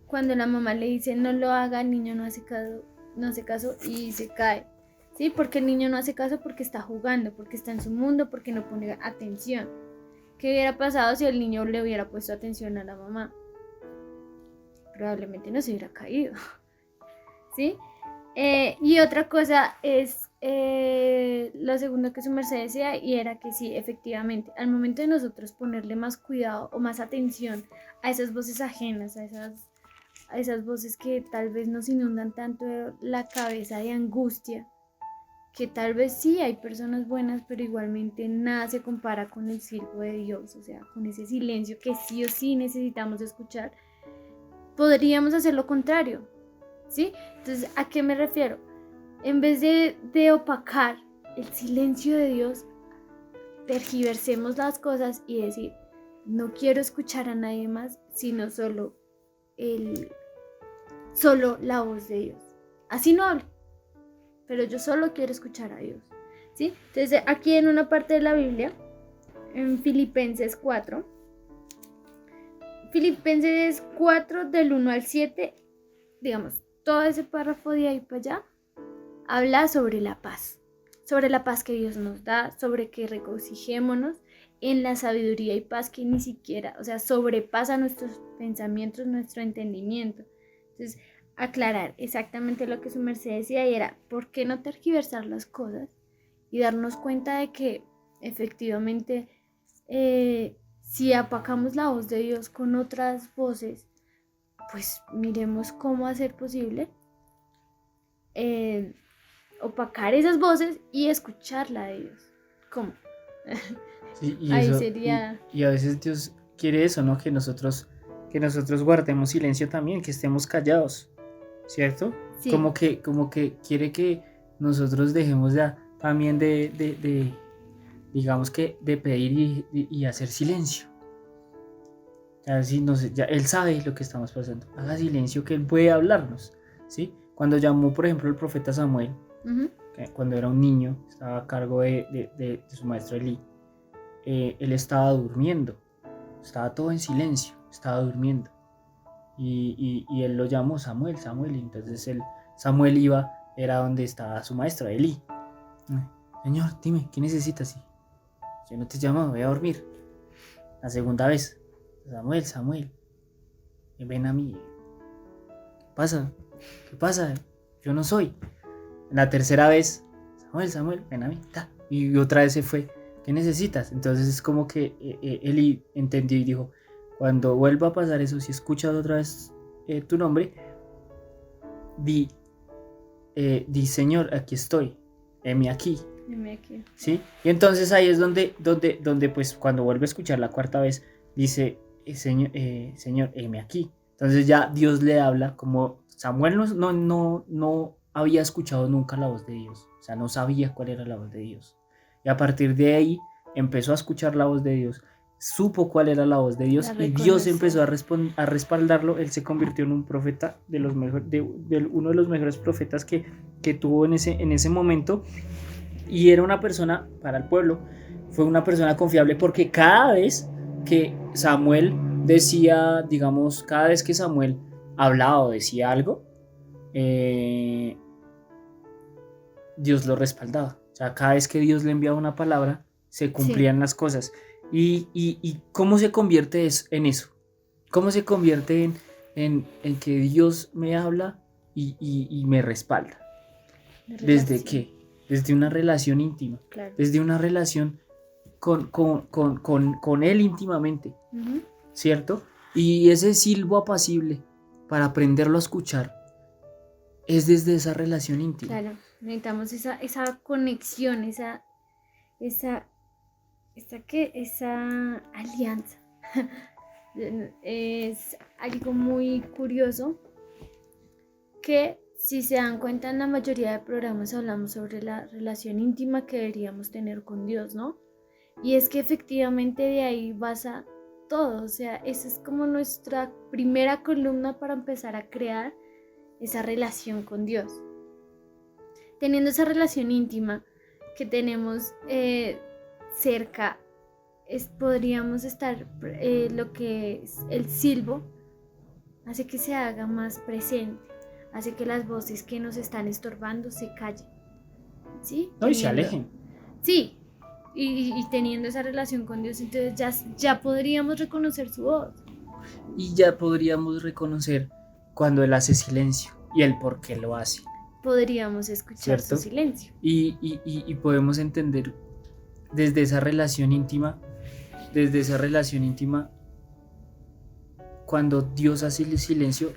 Cuando la mamá le dice no lo haga, el niño no hace caso y se cae, ¿sí? Porque el niño no hace caso porque está jugando, porque está en su mundo, porque no pone atención. ¿Qué hubiera pasado si el niño le hubiera puesto atención a la mamá? Probablemente no se hubiera caído, ¿sí? Y otra cosa es lo segundo que su merced decía, y era que sí, efectivamente, al momento de nosotros ponerle más cuidado o más atención a esas voces ajenas, a esas voces que tal vez nos inundan tanto la cabeza de angustia, que tal vez sí hay personas buenas, pero igualmente nada se compara con el siervo de Dios, o sea, con ese silencio que sí o sí necesitamos escuchar, podríamos hacer lo contrario, ¿sí? Entonces, ¿a qué me refiero? En vez de opacar el silencio de Dios, tergiversemos las cosas y decir, no quiero escuchar a nadie más, sino solo la voz de Dios. Así no hablo, pero yo solo quiero escuchar a Dios, ¿sí? Entonces, aquí en una parte de la Biblia, en Filipenses 4, del 1 al 7, digamos, todo ese párrafo de ahí para allá, habla sobre la paz que Dios nos da, sobre que regocijémonos en la sabiduría y paz que ni siquiera, o sea, sobrepasa nuestros pensamientos, nuestro entendimiento. Entonces, aclarar exactamente lo que su merced decía y era, ¿por qué no tergiversar las cosas y darnos cuenta de que efectivamente si apacamos la voz de Dios con otras voces, pues miremos cómo hacer posible opacar esas voces y escucharla de Dios? ¿Cómo? Sí, y Ahí eso, sería... y a veces Dios quiere eso, ¿no? Que nosotros guardemos silencio también, que estemos callados, ¿cierto? Sí. Como que quiere que nosotros dejemos ya también digamos que de pedir y hacer silencio. Ya, sí, no sé, ya Él sabe lo que estamos pasando. Haga silencio que Él puede hablarnos, ¿sí? Cuando llamó, por ejemplo, el profeta Samuel, cuando era un niño, estaba a cargo de su maestro Elí, él estaba durmiendo, estaba todo en silencio, estaba durmiendo. Y él lo llamó Samuel, Samuel, y entonces Samuel iba, era donde estaba su maestro Elí. Señor, dime, ¿qué necesitas? Yo no te llamo, voy a dormir. La segunda vez, Samuel, Samuel, ven a mí. ¿Qué pasa? ¿Qué pasa? Yo no soy. La tercera vez, Samuel, Samuel, ven a mí. Y otra vez se fue. ¿Qué necesitas? Entonces es como que Eli entendió y dijo, cuando vuelva a pasar eso, si escuchas otra vez tu nombre, di Señor, aquí estoy, heme aquí. ¿Sí? Y entonces ahí es donde pues cuando vuelve a escuchar la cuarta vez, dice, Señor, heme aquí. Entonces ya Dios le habla, como Samuel no había escuchado nunca la voz de Dios, o sea, no sabía cuál era la voz de Dios. Y a partir de ahí empezó a escuchar la voz de Dios, supo cuál era la voz de Dios y Dios empezó a respaldarlo. Él se convirtió en un profeta de uno de los mejores profetas que tuvo en ese momento. Y era una persona, para el pueblo, fue una persona confiable porque cada vez que Samuel decía, digamos, cada vez que Samuel hablaba o decía algo, Dios lo respaldaba. O sea, cada vez que Dios le enviaba una palabra, se cumplían las cosas. ¿Y cómo se convierte en eso? ¿Cómo se convierte en que Dios me habla y me respalda? ¿Desde qué? Desde una relación íntima, claro. Desde una relación con Él íntimamente, ¿cierto? Y ese silbo apacible para aprenderlo a escuchar es desde esa relación íntima. Claro, necesitamos esa conexión, esa alianza. Es algo muy curioso que, si se dan cuenta, en la mayoría de programas hablamos sobre la relación íntima que deberíamos tener con Dios, ¿no? Y es que efectivamente de ahí basa todo, o sea, esa es como nuestra primera columna para empezar a crear esa relación con Dios. Teniendo esa relación íntima que tenemos cerca, podríamos estar, lo que es el silbo, hace que se haga más presente. Hace que las voces que nos están estorbando se callen, ¿sí? No, y se alejen. Sí, y teniendo esa relación con Dios, entonces ya podríamos reconocer su voz. Y ya podríamos reconocer cuando Él hace silencio y el por qué lo hace. podríamos escuchar ¿cierto? su silencio. Y podemos entender desde esa relación íntima, cuando Dios hace el silencio,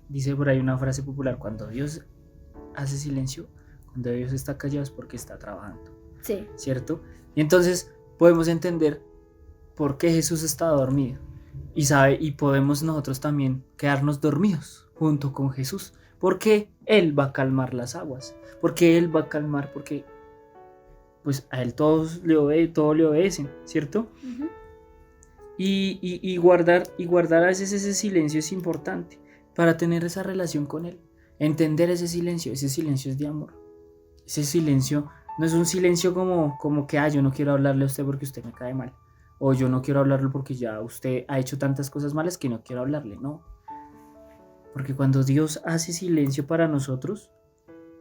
dice por ahí una frase popular, cuando Dios hace silencio, cuando Dios está callado es porque está trabajando, Sí. ¿cierto? Y entonces podemos entender por qué Jesús estaba dormido y podemos nosotros también quedarnos dormidos junto con Jesús, porque Él va a calmar las aguas, porque Él va a calmar, porque pues a Él todos le obedecen, ¿cierto? Ujú. Y guardar a veces ese silencio es importante para tener esa relación con Él, entender ese silencio es de amor, ese silencio no es un silencio como que yo no quiero hablarle a usted porque usted me cae mal, o yo no quiero hablarle porque ya usted ha hecho tantas cosas malas que no quiero hablarle, no, porque cuando Dios hace silencio para nosotros,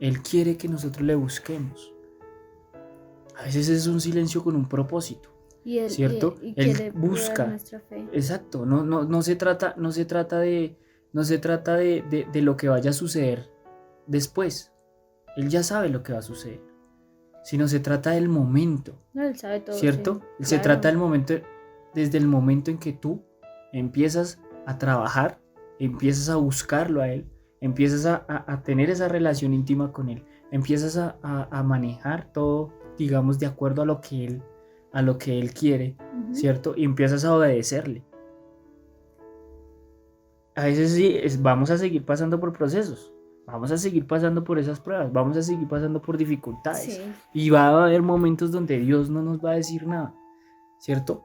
Él quiere que nosotros le busquemos. A veces es un silencio con un propósito, Y él, ¿cierto? y Él quiere probar busca. nuestra fe. Exacto, no se trata de lo que vaya a suceder después. Él ya sabe lo que va a suceder, sino se trata del momento, No, él sabe todo. ¿cierto? Sí, Se claro. trata del momento, desde el momento en que tú empiezas a trabajar, empiezas a buscarlo a Él, empiezas a tener esa relación íntima con Él, empiezas a manejar todo, digamos, de acuerdo a lo que Él quiere, Ujú. ¿cierto? Y empiezas a obedecerle. A veces sí, vamos a seguir pasando por procesos, vamos a seguir pasando por esas pruebas, vamos a seguir pasando por dificultades. Sí. Y va a haber momentos donde Dios no nos va a decir nada, ¿cierto?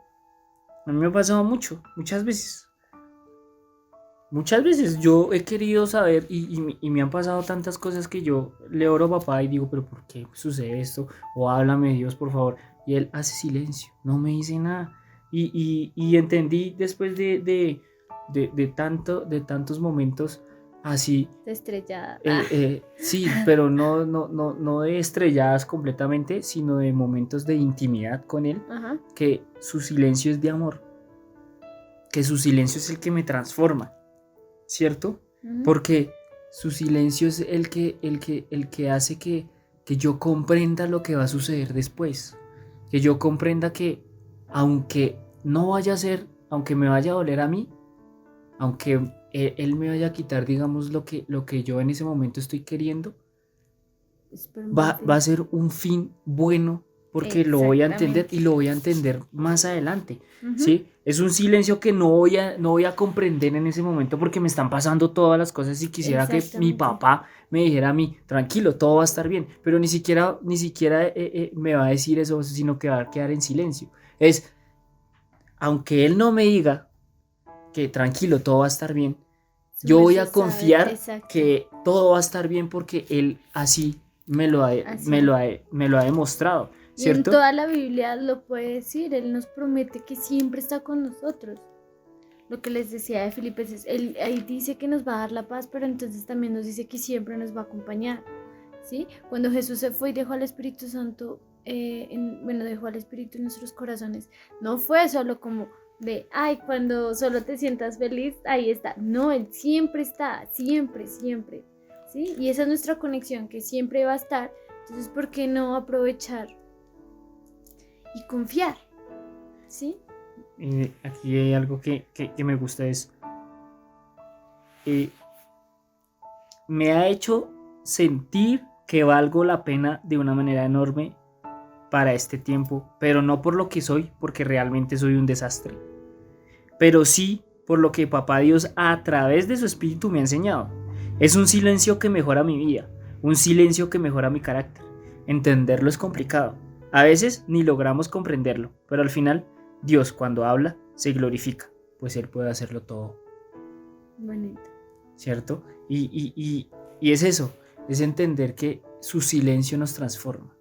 A mí me ha pasado muchas veces. Muchas veces yo he querido saber y me han pasado tantas cosas que yo le oro a papá y digo, pero ¿por qué sucede esto? O háblame Dios, por favor. Y Él hace silencio, no me dice nada. Y entendí después de tantos momentos así. De estrellada. Sí, pero no de estrelladas completamente, sino de momentos de intimidad con Él, Ajá. que su silencio es de amor, que su silencio es el que me transforma, ¿cierto? Ujú. Porque su silencio es el que hace que yo comprenda lo que va a suceder después, que yo comprenda que aunque no vaya a ser, aunque me vaya a doler a mí, aunque Él me vaya a quitar, digamos, lo que yo en ese momento estoy queriendo, Es por un va buen fin. a ser un fin bueno, porque lo voy a entender Exactamente. y lo voy a entender más adelante, Ujú. ¿sí? Es un silencio que no voy a comprender en ese momento porque me están pasando todas las cosas y quisiera que mi Exactamente. papá me dijera a mí, tranquilo, todo va a estar bien, pero ni siquiera me va a decir eso, sino que va a quedar en silencio. Aunque él no me diga que tranquilo, todo va a estar bien, Su yo voy merced a confiar sabe, exacto. que todo va a estar bien porque él así me lo ha demostrado, Y en ¿cierto? toda la Biblia lo puede decir, Él nos promete que siempre está con nosotros. Lo que les decía de Filipenses, Él ahí dice que nos va a dar la paz, pero entonces también nos dice que siempre nos va a acompañar, ¿sí? Cuando Jesús se fue y dejó al Espíritu Santo, dejó al Espíritu en nuestros corazones, no fue solo como de, cuando solo te sientas feliz, ahí está. No, Él siempre está, siempre, siempre, ¿sí? Y esa es nuestra conexión, que siempre va a estar. Entonces, ¿por qué no aprovechar y confiar? ¿Sí? Aquí hay algo que me gusta, me ha hecho sentir que valgo la pena de una manera enorme para este tiempo, pero no por lo que soy, porque realmente soy un desastre, pero sí por lo que Papá Dios a través de su espíritu me ha enseñado. Es un silencio que mejora mi vida, un silencio que mejora mi carácter. Entenderlo es complicado, a veces ni logramos comprenderlo, pero al final Dios, cuando habla, se glorifica, pues Él puede hacerlo todo. Bonito. ¿Cierto? Y es eso, es entender que su silencio nos transforma.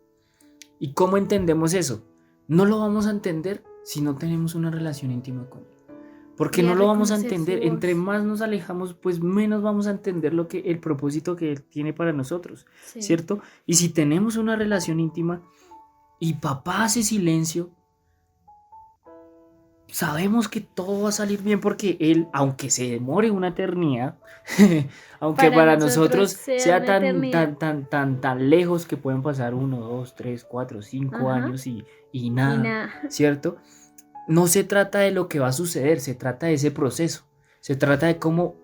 ¿Y cómo entendemos eso? No lo vamos a entender si no tenemos una relación íntima con Él. Porque Y no a lo vamos a reconocer su entender. Entre voz. más nos alejamos, pues menos vamos a entender el propósito que Él tiene para nosotros, Sí. ¿cierto? Y si tenemos una relación íntima y papá hace silencio, sabemos que todo va a salir bien porque Él, aunque se demore una eternidad, aunque Para para nosotros nosotros sea sea una tan, eternidad. tan lejos que pueden pasar 1, 2, 3, 4, 5 Ajá. años y Y nada, nada. ¿cierto? No se trata de lo que va a suceder, se trata de ese proceso, se trata de cómo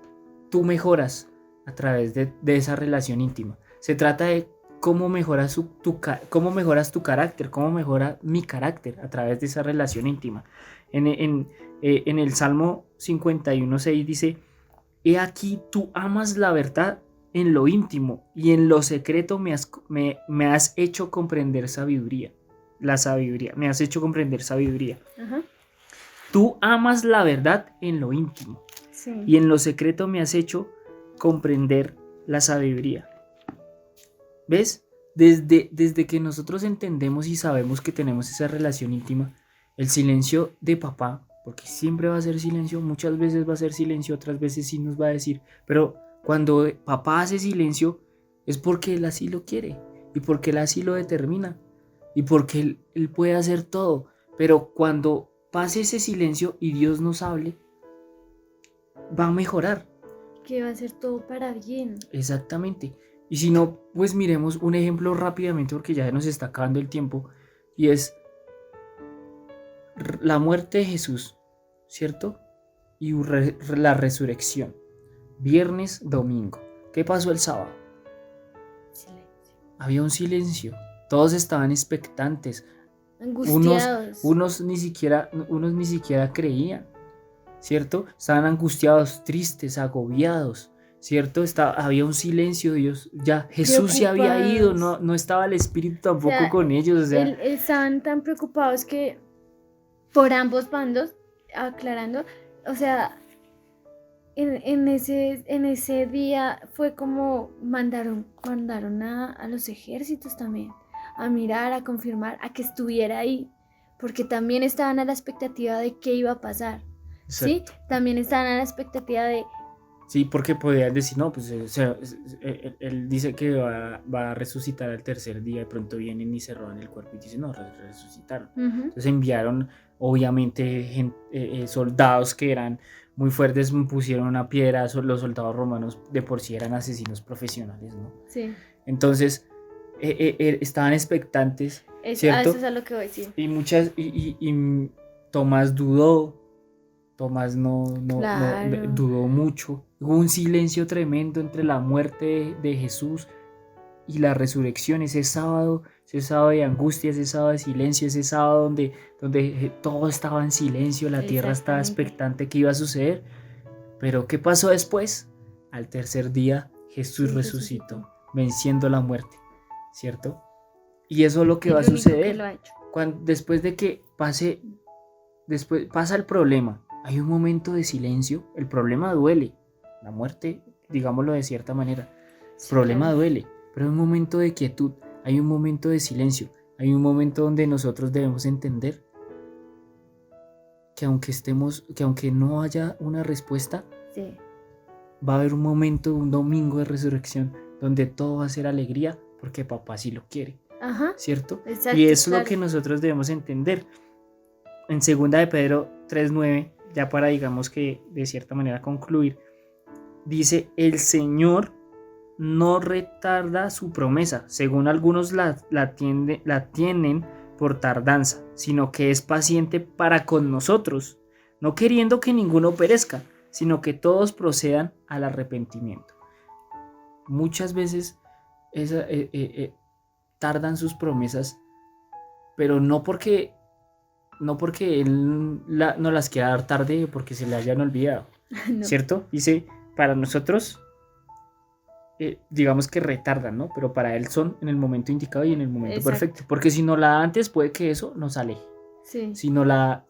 tú mejoras a través de esa relación íntima, se trata de cómo mejoras cómo mejoras tu carácter, cómo mejora mi carácter a través de esa relación íntima. En el Salmo 51:6 dice, he aquí tú amas la verdad en lo íntimo y en lo secreto me has hecho comprender sabiduría. La sabiduría, me has hecho comprender sabiduría. Ajá. Tú amas la verdad en lo íntimo Sí. y en lo secreto me has hecho comprender la sabiduría. ¿Ves? Desde que nosotros entendemos y sabemos que tenemos esa relación íntima, el silencio de papá, porque siempre va a ser silencio, muchas veces va a ser silencio, otras veces sí nos va a decir, pero cuando papá hace silencio es porque él así lo quiere y porque él así lo determina y porque él puede hacer todo, pero cuando pase ese silencio y Dios nos hable, va a mejorar. Que va a ser todo para bien. Exactamente. Y si no, pues miremos un ejemplo rápidamente porque ya nos está acabando el tiempo. Y es la muerte de Jesús, ¿cierto? Y la resurrección. Viernes, domingo. ¿Qué pasó el sábado? Silencio. Había un silencio. Todos estaban expectantes. Angustiados. Unos ni siquiera creían, ¿cierto? Estaban angustiados, tristes, agobiados, ¿cierto? Había un silencio, Dios, ya Jesús se había ido, no estaba el Espíritu tampoco con ellos, o sea. Estaban tan preocupados que por ambos bandos, aclarando, o sea, en ese día fue como mandaron a los ejércitos también, a mirar, a confirmar, a que estuviera ahí, porque también estaban a la expectativa de qué iba a pasar. ¿Sí? También estaban a la expectativa de... Sí, porque podían decir, no, pues él dice que va a resucitar al tercer día, de pronto vienen y se roban el cuerpo y dicen, no, resucitaron. Entonces enviaron, obviamente, soldados que eran muy fuertes, pusieron una piedra, los soldados romanos de por sí eran asesinos profesionales, ¿no? Sí. Entonces, estaban expectantes, ¿cierto? Eso es a lo que voy a decir. Y Tomás dudó. Tomás Claro. dudó mucho. Hubo un silencio tremendo entre la muerte de Jesús y la resurrección. Ese sábado de angustia, ese sábado de silencio, ese sábado donde todo estaba en silencio, la tierra estaba expectante que iba a suceder. Pero ¿qué pasó después? Al tercer día Jesús resucitó, venciendo la muerte, ¿cierto? Y eso es lo que va a suceder. Después de que pasa el problema, hay un momento de silencio, el problema duele, la muerte, digámoslo de cierta manera, el problema duele, pero hay un momento de quietud, hay un momento de silencio, hay un momento donde nosotros debemos entender que aunque no haya una respuesta, sí, va a haber un momento, un domingo de resurrección, donde todo va a ser alegría, porque papá sí lo quiere. Ajá, ¿cierto? Exacto, y eso es lo que nosotros debemos entender. En 2 de Pedro 3:9, ya para digamos que de cierta manera concluir, dice, el Señor no retarda su promesa, según algunos la tienen por tardanza, sino que es paciente para con nosotros, no queriendo que ninguno perezca, sino que todos procedan al arrepentimiento. Muchas veces tardan sus promesas, pero no porque él no las quiera dar tarde porque se le hayan olvidado, no. ¿Cierto? Dice, para nosotros, digamos que retardan, ¿no? Pero para él son en el momento indicado y en el momento perfecto. Porque si no la da antes, puede que eso nos aleje. Sí. Si no la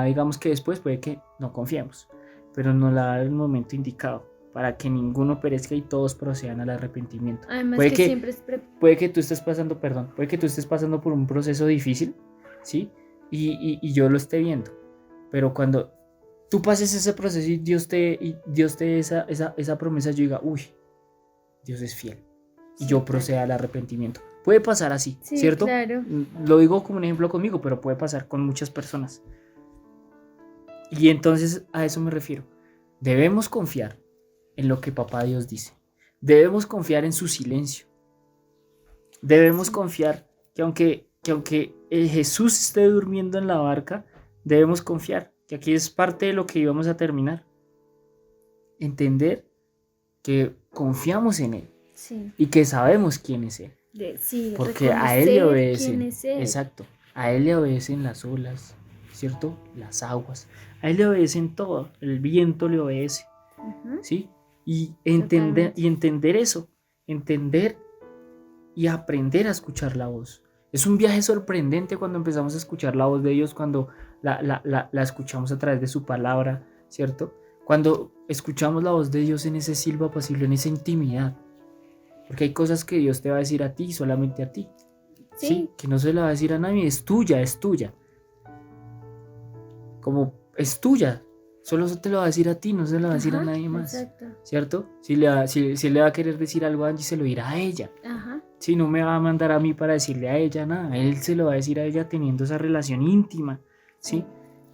digamos que después, puede que no confiemos. Pero no la da en el momento indicado, para que ninguno perezca y todos procedan al arrepentimiento. Además puede que tú estés pasando por un proceso difícil, ¿sí? Y yo lo esté viendo, pero cuando tú pases ese proceso y Dios te dé esa promesa, yo diga, uy, Dios es fiel y yo proceda al arrepentimiento. Puede pasar así, ¿cierto? Claro. Lo digo como un ejemplo conmigo, pero puede pasar con muchas personas. Y entonces a eso me refiero. Debemos confiar en lo que Papá Dios dice. Debemos confiar en su silencio. Debemos confiar que aunque Jesús esté durmiendo en la barca, debemos confiar que aquí es parte de lo que íbamos a terminar. Entender que confiamos en Él Sí. y que sabemos quién es Él. Sí, Porque a Él le reconocer obedecen. quién es Él. Exacto. A Él le obedecen las olas, ¿cierto? Las aguas. A Él le obedecen todo. El viento le obedece. Ujú. ¿Sí? Y entender, Totalmente. y entender eso. Entender y aprender a escuchar la voz. Es un viaje sorprendente cuando empezamos a escuchar la voz de Dios, cuando la escuchamos a través de su palabra, ¿cierto? Cuando escuchamos la voz de Dios en ese silbo apacible, en esa intimidad. Porque hay cosas que Dios te va a decir a ti, solamente a ti. Sí. Que no se la va a decir a nadie, es tuya, es tuya. Como es tuya, solo te lo va a decir a ti, no se lo va a decir a Ajá, nadie más. Exacto. ¿Cierto? Si le va a querer decir algo a Angie, se lo dirá a ella. Ajá. Si no me va a mandar a mí para decirle a ella nada, él se lo va a decir a ella teniendo esa relación íntima, ¿sí?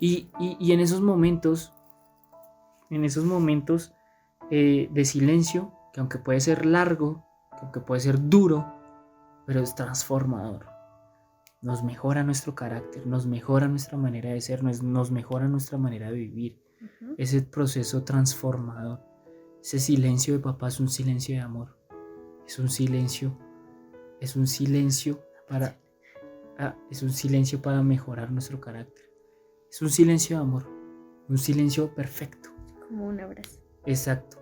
Y en esos momentos de silencio, que aunque puede ser largo, que aunque puede ser duro, pero es transformador. Nos mejora nuestro carácter, nos mejora nuestra manera de ser, nos mejora nuestra manera de vivir. Ujú. Ese proceso transformador. Ese silencio de papá es un silencio de amor. Es un silencio para mejorar nuestro carácter. Es un silencio de amor. Un silencio perfecto. Como un abrazo. Exacto.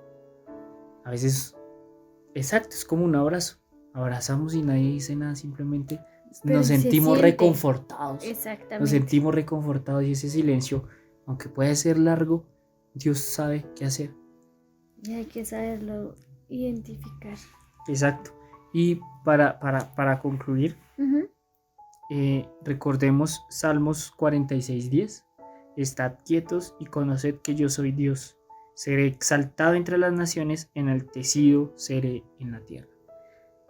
A veces, exacto, es como un abrazo. Abrazamos y nadie dice nada, simplemente Pero nos se sentimos siente. reconfortados. Exactamente. Nos sentimos reconfortados y ese silencio, aunque puede ser largo, Dios sabe qué hacer. Y hay que saberlo identificar. Exacto. Y para concluir, Ujú. recordemos Salmos 46:10. Estad quietos y conoced que yo soy Dios. Seré exaltado entre las naciones, enaltecido seré en la tierra.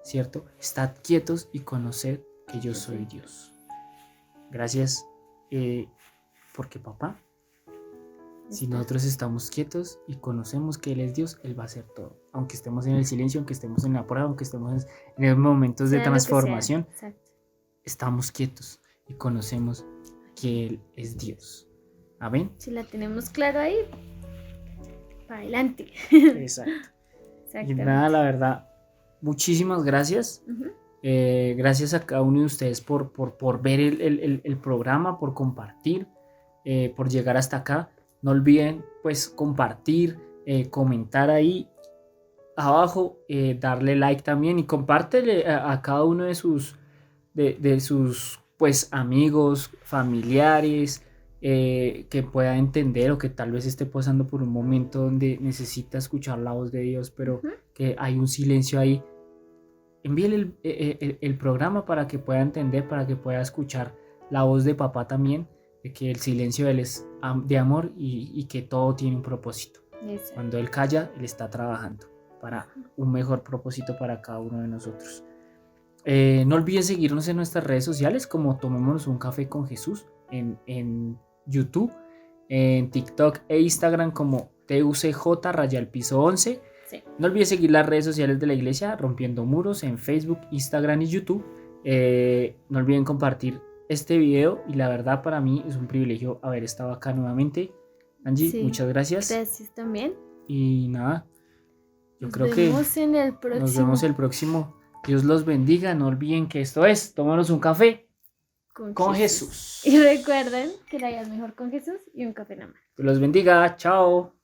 ¿Cierto? Estad quietos y conoced que yo soy Dios. Gracias, porque papá, si nosotros estamos quietos y conocemos que Él es Dios, Él va a hacer todo. Aunque estemos en el silencio, aunque estemos en la prueba, aunque estemos en los momentos de Sea lo que sea. transformación, Exacto. estamos quietos y conocemos que Él es Dios. Amén. Si la tenemos claro ahí, para adelante. Exacto. Y Exactamente. nada, la verdad, muchísimas gracias. Ujú. Gracias a cada uno de ustedes por ver el programa, por compartir, por llegar hasta acá. No olviden pues compartir, comentar ahí abajo, darle like también y compártele a cada uno de sus pues amigos, familiares, que pueda entender o que tal vez esté pasando por un momento donde necesita escuchar la voz de Dios, pero Ujú. que hay un silencio ahí. Envíele el programa para que pueda entender, para que pueda escuchar la voz de papá también, de que el silencio de él es de amor y que todo tiene un propósito. Exacto. Cuando él calla, él está trabajando para un mejor propósito para cada uno de nosotros. No olviden seguirnos en nuestras redes sociales como Tomémonos un Café con Jesús en YouTube, en TikTok e Instagram como TUCJ_11. Sí. No olvides seguir las redes sociales de la iglesia Rompiendo Muros en Facebook, Instagram y YouTube. No olviden compartir este video y la verdad para mí es un privilegio haber estado acá nuevamente. Angie, Sí. muchas gracias. Gracias también. Y nada, yo Nos creo vemos en el próximo. nos vemos el próximo. Dios los bendiga. No olviden que esto es Tomémonos un Café con Jesús. Y recuerden que la vida es mejor con Jesús y un café en la mano. Dios los bendiga. Chao.